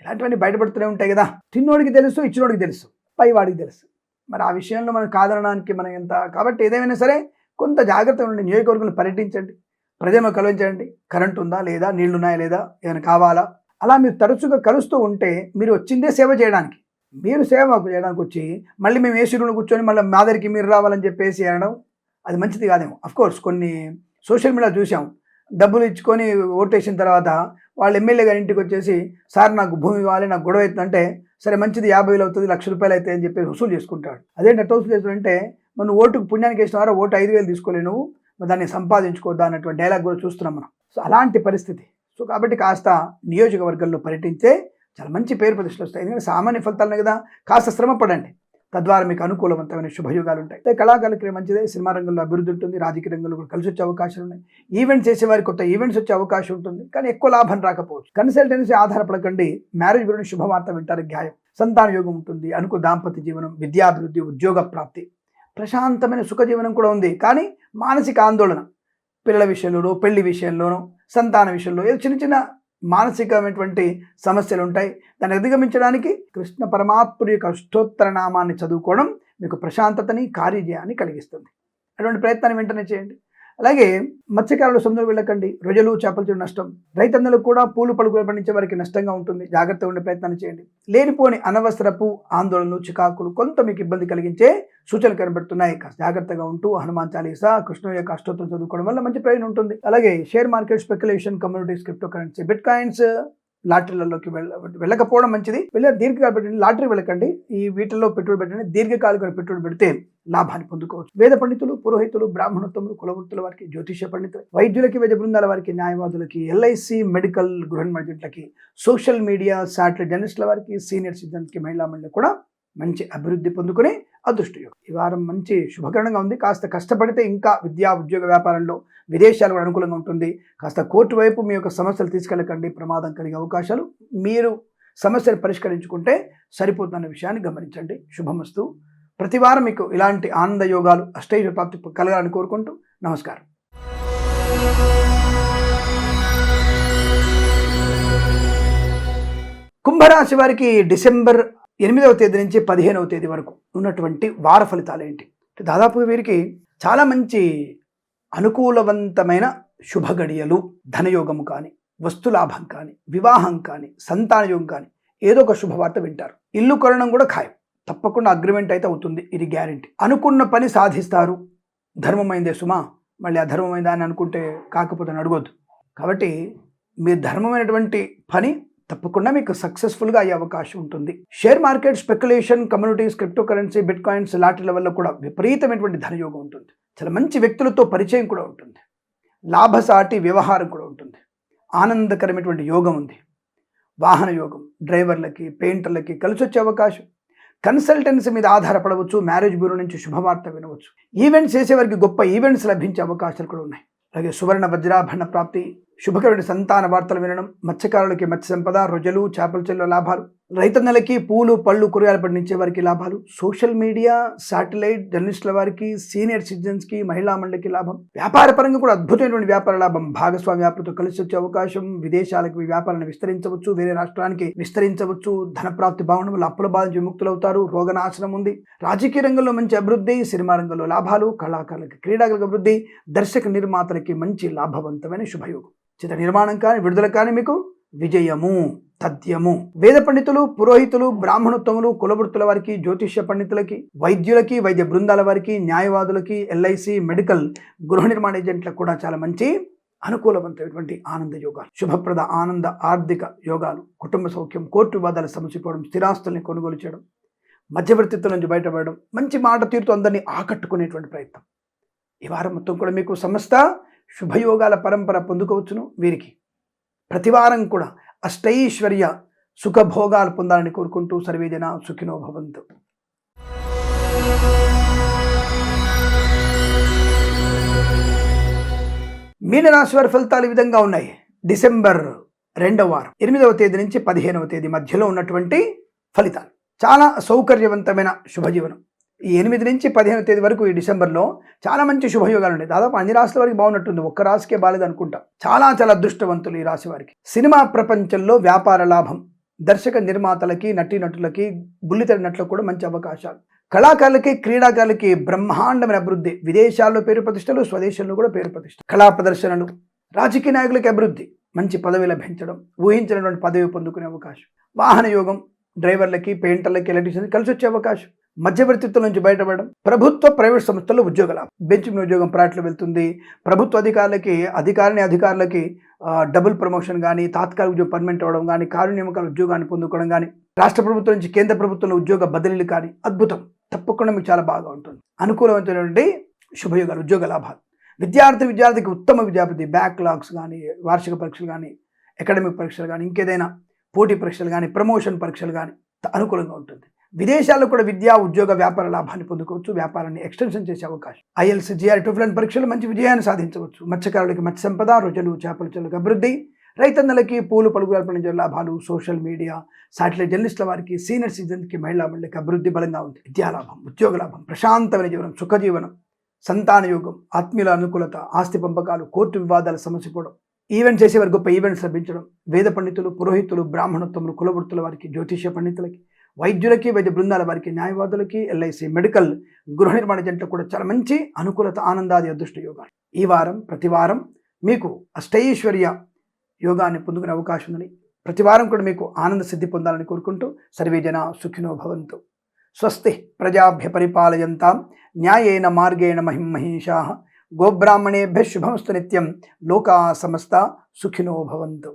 ఇలాంటివన్నీ బయటపడుతూనే ఉంటాయి కదా. తిన్నోడికి తెలుసు, ఇచ్చినోడికి తెలుసు, పైవాడికి తెలుసు. మరి ఆ విషయంలో మనం కాదనడానికి మనం ఎంత. కాబట్టి ఏదేమైనా సరే కొంత జాగ్రత్తగా ఉండి నియోజకవర్గంలో పర్యటించండి, ప్రజలను కలువించండి. కరెంట్ ఉందా లేదా, నీళ్లు ఉన్నాయా లేదా, ఏమైనా కావాలా, అలా మీరు తరచుగా కలుస్తూ ఉంటే మీరు వచ్చిందే సేవ చేయడానికి. మీరు సేవ చేయడానికి వచ్చి మళ్ళీ మేము ఏసీ రూమ్లో కూర్చొని మళ్ళీ మా దగ్గరికి మీరు రావాలని చెప్పేసి అనడం అది మంచిది కాదేమో. అఫ్కోర్స్ కొన్ని సోషల్ మీడియా చూసాం, డబ్బులు ఇచ్చుకొని ఓటేసిన తర్వాత వాళ్ళు ఎమ్మెల్యే గారి ఇంటికి వచ్చేసి, సార్ నాకు భూమి ఇవ్వాలి, నాకు గొడవ అవుతుందంటే, సరే మంచిది 50,000 అవుతుంది, ₹1,00,000 అవుతాయి అని చెప్పేసి వసూలు చేసుకుంటాడు. అదేంటి అట్ట వసూలు చేస్తాడంటే, మనం ఓటుకు పుణ్యానికి వేసినారా, ఓటు 5,000 తీసుకోలేవు నువ్వు, దాన్ని సంపాదించుకోవద్దా అన్నటువంటి డైలాగ్ కూడా చూస్తున్నాం మనం. సో అలాంటి పరిస్థితి. సో కాబట్టి కాస్త నియోజకవర్గంలో పర్యటించే చాలా మంచి పేరు ప్రతిష్టలు వస్తాయి. ఎందుకంటే సామాన్య ఫలితాలనే కదా, కాస్త శ్రమ పడండి, తద్వారా మీకు అనుకూలవంతమైన శుభయోగాలు ఉంటాయి. అయితే కళాకారులకి మంచిదే, సినిమా రంగంలో అభివృద్ధి ఉంటుంది, రాజకీయ రంగంలో కూడా కలిసి వచ్చే అవకాశాలు ఉన్నాయి. ఈవెంట్స్ చేసేవారికి కొత్త ఈవెంట్స్ వచ్చే అవకాశం ఉంటుంది, కానీ ఎక్కువ లాభం రాకపోవచ్చు. కన్సల్టెన్సీ ఆధారపడకండి, మ్యారేజ్ గురించి శుభవార్త వింటారు, న్యాయం, సంతాన యోగం ఉంటుంది, అనుకూల దాంపత్య జీవనం, విద్యాభివృద్ధి, ఉద్యోగ ప్రాప్తి, ప్రశాంతమైన సుఖ జీవనం కూడా ఉంది. కానీ మానసిక ఆందోళన, పిల్లల విషయంలోనూ, పెళ్లి విషయంలోనూ, సంతాన విషయంలో ఏదో చిన్న చిన్న మానసికమైనటువంటి సమస్యలు ఉంటాయి. దాన్ని అధిగమించడానికి కృష్ణ పరమాత్ముడి యొక్క అష్టోత్తర నామాన్ని చదువుకోవడం మీకు ప్రశాంతతని, కార్యజయాన్ని కలిగిస్తుంది. అటువంటి ప్రయత్నాన్ని వెంటనే చేయండి. అలాగే మత్స్యకారులు సముద్రం వెళ్ళకండి, రొయ్యలు, చేపల చెడు నష్టం. రైతన్నలకు కూడా పూలు పలుకులు పండించే వారికి నష్టంగా ఉంటుంది, జాగ్రత్తగా ఉండే ప్రయత్నాన్ని చేయండి. లేనిపోని అనవసరపు ఆందోళనలు, చికాకులు కొంత మీకు ఇబ్బంది కలిగించే సూచనలు కనబడుతున్నాయి. జాగ్రత్తగా ఉంటూ హనుమాన్ చాలీసా, కృష్ణుడి యొక్క అష్టోత్తరం చదువుకోవడం వల్ల మంచి ప్రయోజనం ఉంటుంది. అలాగే share market, speculation, communities, crypto currency, bitcoins, లాటరీలలోకి వెళ్ళకపోవడం మంచిది. దీర్ఘకాలిక పెట్టండి, లాటరీ వెళ్ళకండి, ఈ వీటిల్లో పెట్టుబడి పెట్టండి. దీర్ఘకాలిక పెట్టుబడి పెడితే లాభాన్ని పొందుకోవచ్చు. వేద పండితులు, పురోహితులు, బ్రాహ్మణోత్తములు, కులవృత్తుల వారికి, జ్యోతిష పండితులు, వైద్యులకి, వైద్య బృందాల వారికి, న్యాయవాదులకి, ఎల్ఐసి, మెడికల్, గృహ నిర్మాణాలకి, సోషల్ మీడియా, శాటిలైట్ జర్నలిస్టుల వారికి, సీనియర్ సిటిజన్స్కి, మహిళా మండలి కూడా మంచి అభివృద్ధి పొందుకుని అదృష్టయోగం. ఈ వారం మంచి శుభకరంగా ఉంది. కాస్త కష్టపడితే ఇంకా విద్యా, ఉద్యోగ, వ్యాపారంలో, విదేశాలు కూడా అనుకూలంగా ఉంటుంది. కాస్త కోర్టు వైపు మీ యొక్క సమస్యలు తీసుకెళ్ళకండి, ప్రమాదం కలిగే అవకాశాలు. మీరు సమస్యలు పరిష్కరించుకుంటే సరిపోతున్న విషయాన్ని గమనించండి. శుభమస్తు. ప్రతి వారం మీకు ఇలాంటి ఆనంద యోగాలు, అష్టైశ్వర్య ప్రాప్తి కలగాలని కోరుకుంటూ నమస్కారం. కుంభరాశి వారికి డిసెంబర్ 8వ తేదీ నుంచి 15వ తేదీ వరకు ఉన్నటువంటి వార ఫలితాలు ఏంటి? దాదాపు వీరికి చాలా మంచి అనుకూలవంతమైన శుభ గడియలు, ధనయోగము కానీ, వస్తులాభం కానీ, వివాహం కానీ, సంతాన యోగం కానీ, ఏదో ఒక శుభవార్త వింటారు. ఇల్లు కొనడం కూడా ఖాయం, తప్పకుండా అగ్రిమెంట్ అయితే అవుతుంది, ఇది గ్యారెంటీ. అనుకున్న పని సాధిస్తారు. ధర్మమైందే సుమా, మళ్ళీ అధర్మమైందా అని అనుకుంటే కాకపోతే అడగొద్దు. కాబట్టి మీ ధర్మమైనటువంటి పని తప్పకుండా మీకు సక్సెస్ఫుల్గా అయ్యే అవకాశం ఉంటుంది. Share market, speculation, communities, crypto currency, bitcoins, లాటరీల వల్ల కూడా విపరీతమైనటువంటి ధనయోగం ఉంటుంది. చాలా మంచి వ్యక్తులతో పరిచయం కూడా ఉంటుంది. లాభసాటి వ్యవహారం కూడా ఉంటుంది. ఆనందకరమైనటువంటి యోగం ఉంది. వాహన యోగం, డ్రైవర్లకి, పెయింటర్లకి కలిసి వచ్చే అవకాశం. కన్సల్టెన్సీ మీద ఆధారపడవచ్చు. మ్యారేజ్ బ్యూరో నుంచి శుభవార్త వినవచ్చు. ఈవెంట్స్ చేసేవారికి గొప్ప ఈవెంట్స్ లభించే అవకాశాలు కూడా ఉన్నాయి. అలాగే సువర్ణ, వజ్రాభరణ ప్రాప్తి, శుభకరమైన సంతాన వార్తలు వినడం, మత్స్యకారులకి మత్స్య సంపద, రొయ్యలు, చేపల చెల్లు లాభాలు, రైతన్నలకి పూలు పళ్ళు కూరగాయలు పండించే వారికి లాభాలు, సోషల్ మీడియా శాటిలైట్ జర్నలిస్టుల వారికి, సీనియర్ సిటిజన్స్కి, మహిళా మండలికి లాభం, వ్యాపార పరంగా కూడా అద్భుతమైనటువంటి వ్యాపార లాభం, భాగస్వామి వ్యాపారంతో కలిసి వచ్చే అవకాశం, విదేశాలకు వ్యాపారాన్ని విస్తరించవచ్చు, వేరే రాష్ట్రానికి విస్తరించవచ్చు, ధనప్రాప్తి బాగుండడం వల్ల అప్పుల బాధ నుంచి విముక్తులవుతారు, రోగనాశనం ఉంది, రాజకీయ రంగంలో మంచి అభివృద్ధి, సినిమా రంగంలో లాభాలు, కళాకారులకి క్రీడాకారులకు అభివృద్ధి, దర్శక నిర్మాతలకి మంచి లాభవంతమైన శుభయోగం, చిత్ర నిర్మాణం కానీ విడుదల కానీ మీకు విజయము తథ్యము. వేద పండితులు, పురోహితులు, బ్రాహ్మణోత్తములు, కులవృత్తుల వారికి, జ్యోతిష్య పండితులకి, వైద్యులకి, వైద్య బృందాల వారికి, న్యాయవాదులకి, ఎల్ఐసి, మెడికల్, గృహ నిర్మాణ ఏజెంట్లకు కూడా చాలా మంచి అనుకూలవంతమైనటువంటి ఆనంద యోగాలు, శుభప్రద ఆనంద ఆర్థిక యోగాలు, కుటుంబ సౌఖ్యం, కోర్టు వివాదాలు సమసిపోవడం, స్థిరాస్తుల్ని కొనుగోలు చేయడం, మధ్యవర్తిత్వం నుంచి బయటపడడం, మంచి మాట తీరుతో అందరినీ ఆకట్టుకునేటువంటి ప్రయత్నం. ఈ వారం మొత్తం కూడా మీకు సమస్త శుభయోగాల పరంపర పొందుకోవచ్చును. వీరికి ప్రతివారం కూడా అష్టైశ్వర్య సుఖభోగాలు పొందాలని కోరుకుంటూ సర్వేజన సుఖినో భవంతు. మీనరాశి వారి ఫలితాలు ఈ విధంగా ఉన్నాయి. డిసెంబర్ 2వ వారం 8వ తేదీ నుంచి 15వ తేదీ మధ్యలో ఉన్నటువంటి ఫలితాలు. చాలా సౌకర్యవంతమైన శుభజీవనం. ఈ 8 నుంచి 15వ తేదీ వరకు ఈ డిసెంబర్లో చాలా మంచి శుభయోగాలు ఉన్నాయి. దాదాపు అన్ని రాశుల వారికి బాగున్నట్టుంది, ఒక్క రాశికే బాలేదు అనుకుంటా. చాలా చాలా అదృష్టవంతులు ఈ రాశి వారికి. సినిమా ప్రపంచంలో వ్యాపార లాభం, దర్శక నిర్మాతలకి, నటీనటులకి, బుల్లితెర నటులకు కూడా మంచి అవకాశాలు, కళాకారులకి, క్రీడాకారులకి బ్రహ్మాండమైన అభివృద్ధి, విదేశాల్లో పేరు ప్రతిష్టలు, స్వదేశంలో కూడా పేరు ప్రతిష్టలు, కళా ప్రదర్శనలు, రాజకీయ నాయకులకి అభివృద్ధి, మంచి పదవి లభించడం, ఊహించినటువంటి పదవి పొందుకునే అవకాశం, వాహన యోగం, డ్రైవర్లకి, పెయింటర్లకి, ఎలక్ట్రీషియన్కి కలిసి వచ్చే అవకాశం, మధ్యవర్తిత్వం నుంచి బయటపడడం, ప్రభుత్వ ప్రైవేట్ సంస్థల్లో ఉద్యోగ లాభం, బెంచ్ ఉద్యోగం ప్రాట్లు వెళ్తుంది, ప్రభుత్వ అధికారులకి డబుల్ ప్రమోషన్ కానీ, తాత్కాలిక ఉద్యోగం పర్మనెంట్ అవ్వడం కానీ, కారు నియామకాల ఉద్యోగాన్ని పొందుకోవడం కానీ, రాష్ట్ర ప్రభుత్వం నుంచి కేంద్ర ప్రభుత్వంలో ఉద్యోగ బదిలీలు కానీ, అద్భుతం. తప్పకుండా మీకు చాలా బాగా ఉంటుంది. అనుకూలమైనటువంటి శుభయోగాలు, ఉద్యోగ లాభాలు, విద్యార్థికి ఉత్తమ విద్యార్థి, బ్యాక్లాగ్స్ కానీ, వార్షిక పరీక్షలు కానీ, అకాడమిక్ పరీక్షలు కానీ, ఇంకేదైనా పోటీ పరీక్షలు కానీ, ప్రమోషన్ పరీక్షలు కానీ అనుకూలంగా ఉంటుంది. విదేశాల్లో కూడా విద్యా ఉద్యోగ వ్యాపార లాభాన్ని పొందుకోవచ్చు, వ్యాపారాన్ని ఎక్స్టెన్షన్ చేసే అవకాశం, ఐఎల్స్ జిఆర్ టోఫ్లన్ పరీక్షలు మంచి విజయాన్ని సాధించవచ్చు, మత్స్యకారులకి మత్స్య సంపద, రొయ్యలు, చేపల చెరువులకు అభివృద్ధి, రైతన్నలకి పూలు పలుకులు పండించే లాభాలు, సోషల్ మీడియా శాటిలైట్ జర్నలిస్టుల వారికి, సీనియర్ సిటిజన్కి, మహిళా మండలికి అభివృద్ధి బలంగా ఉంది. విద్యాలాభం, ఉద్యోగ లాభం, ప్రశాంతమైన జీవనం, సుఖజీవనం, సంతాన యోగం, ఆత్మీయుల అనుకూలత, ఆస్తి పంపకాలు, కోర్టు వివాదాలు సమసిపోవడం, ఈవెంట్ చేసేవారు గొప్ప ఈవెంట్స్ లభించడం, వేద పండితులు, పురోహితులు, బ్రాహ్మణోత్తములు, కులవృత్తుల వారికి, జ్యోతిష్య పండితులకి, వైద్యులకి, వైద్య బృందాల వారికి, న్యాయవాదులకి, ఎల్ఐసి, మెడికల్, గృహ నిర్మాణ జంటలకు కూడా చాలా మంచి అనుకూలత, ఆనందాది అదృష్ట యోగాలు. ఈ వారం ప్రతివారం మీకు అష్టైశ్వర్య యోగాన్ని పొందుకునే అవకాశం ఉందని, ప్రతివారం కూడా మీకు ఆనంద సిద్ధి పొందాలని కోరుకుంటూ సర్వేజన సుఖినో భవంతు. స్వస్తి ప్రజాభ్య పరిపాలయంతాం న్యాయేన మార్గేణ మహిమహీషాః గోబ్రాహ్మణేభ్యః శుభమస్తు నిత్యం. లోకా సమస్తా సుఖినో భవంతు.